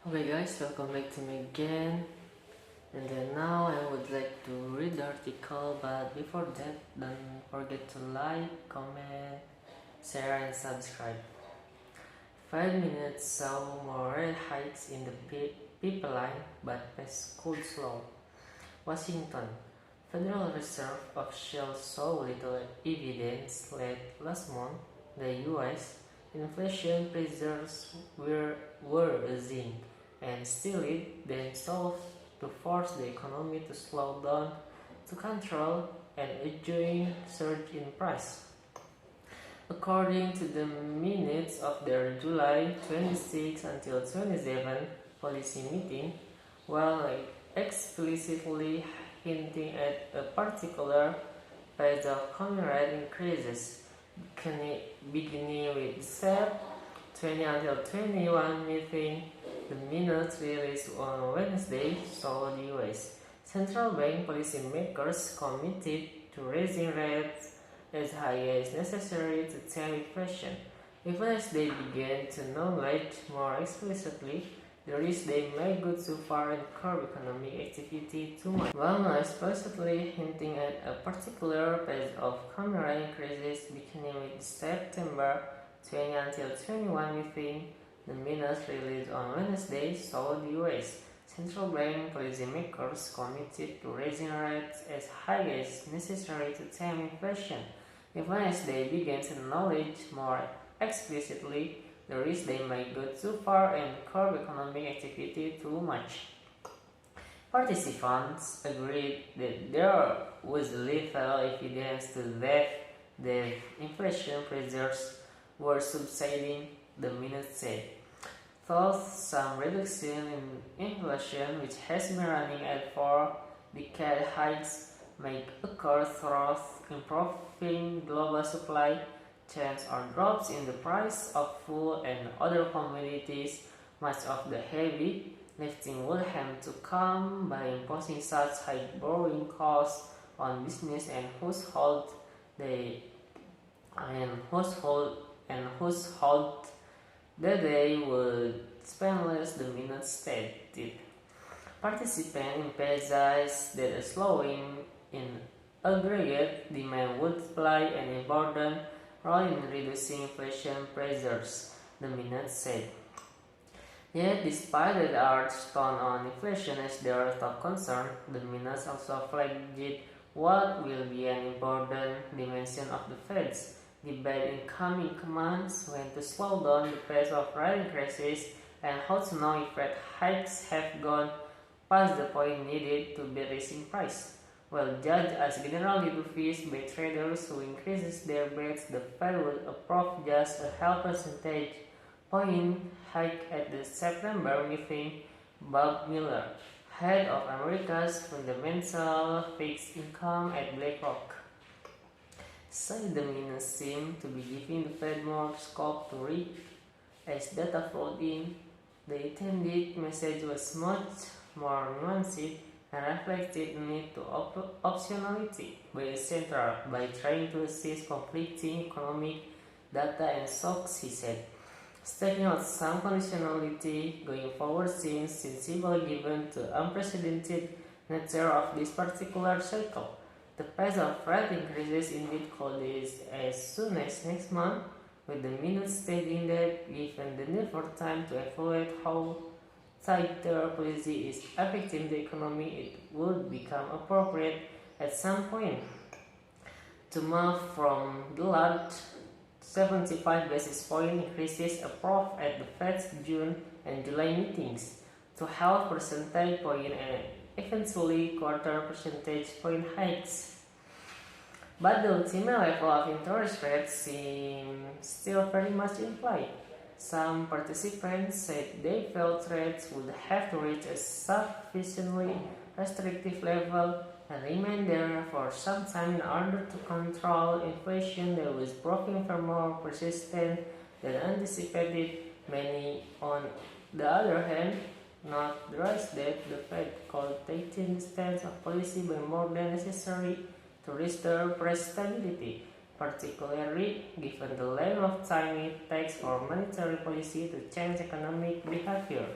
Okay guys, welcome back to me again. And then now I would like to read the article, but before that, don't forget to like, comment, share and subscribe. 5 minutes saw more rate hikes in the pipeline, but pace cooled slow. Washington. Federal Reserve officials saw little evidence late last month. The U.S. inflation pressures were easing and still it then solved to force the economy to slow down to control an ensuing surge in price. According to the minutes of their July 26 until 27 policy meeting, while explicitly hinting at a particular pace of common rate increases, beginning with the Feb 20 until 21 meeting. The minutes released on Wednesday saw the U.S. central bank policymakers committed to raising rates as high as necessary to tame inflation, even as they began to acknowledge more explicitly the risk they may go too far and curb economic activity too much. While not explicitly hinting at a particular pace of common rate increases beginning with the September 20 until 21 meeting, the minutes released on Wednesday saw the U.S. central bank policymakers committed to raising rates as high as necessary to tame inflation, even as they began to acknowledge more explicitly the risk they might go too far and curb economic activity too much. Participants agreed that there was little evidence to that the inflation pressures were subsiding, the minutes said. Thus, some reduction in inflation, which has been running at 4-decade heights, may occur through improving global supply chains or drops in the price of food and other commodities. Much of the heavy lifting will have to come by imposing such high borrowing costs on business and household that they would spend less, the minutes stated. Participants emphasized that a slowing in aggregate demand would play an important role in reducing inflation pressures, the minutes said. Yet, despite the arch tone on inflation as their top concern, the minutes also flagged what will be an important dimension of the Fed's debate in coming months: when to slow down the pace of rate increases and how to know if rate hikes have gone past the point needed to be raising price. While judged as generally dovish by traders who increases their bets, the Fed would approve just a half percentage point hike at the September meeting. Bob Miller, head of America's fundamental fixed income at BlackRock, said the minutes seem to be giving the Fed more scope to read. As data flowed in, the intended message was much more nuanced and reflected the need to optionality by the center by trying to assess conflicting economic data and shocks, he said. Staking out some conditionality going forward seems sensible given the unprecedented nature of this particular cycle. The pace of rate increases indeed could ease as soon as next month, with the minutes stating that given the need for time to evaluate how tighter policy is affecting the economy, it would become appropriate at some point to move from the large 75 basis point increases approved at the Fed's June and July meetings to half percentage point and eventually quarter percentage point hikes. But the ultimate level of interest rates seems still very much in play. Some participants said they felt rates would have to reach a sufficiently restrictive level and remain there for some time in order to control inflation that was proving far more persistent than anticipated. Many, on the other hand, not the rise that the Fed called taking the stance of policy by more than necessary to restore price stability, particularly given the length of time it takes for monetary policy to change economic behavior.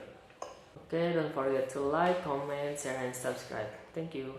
Okay, don't forget to like, comment, share, and subscribe. Thank you.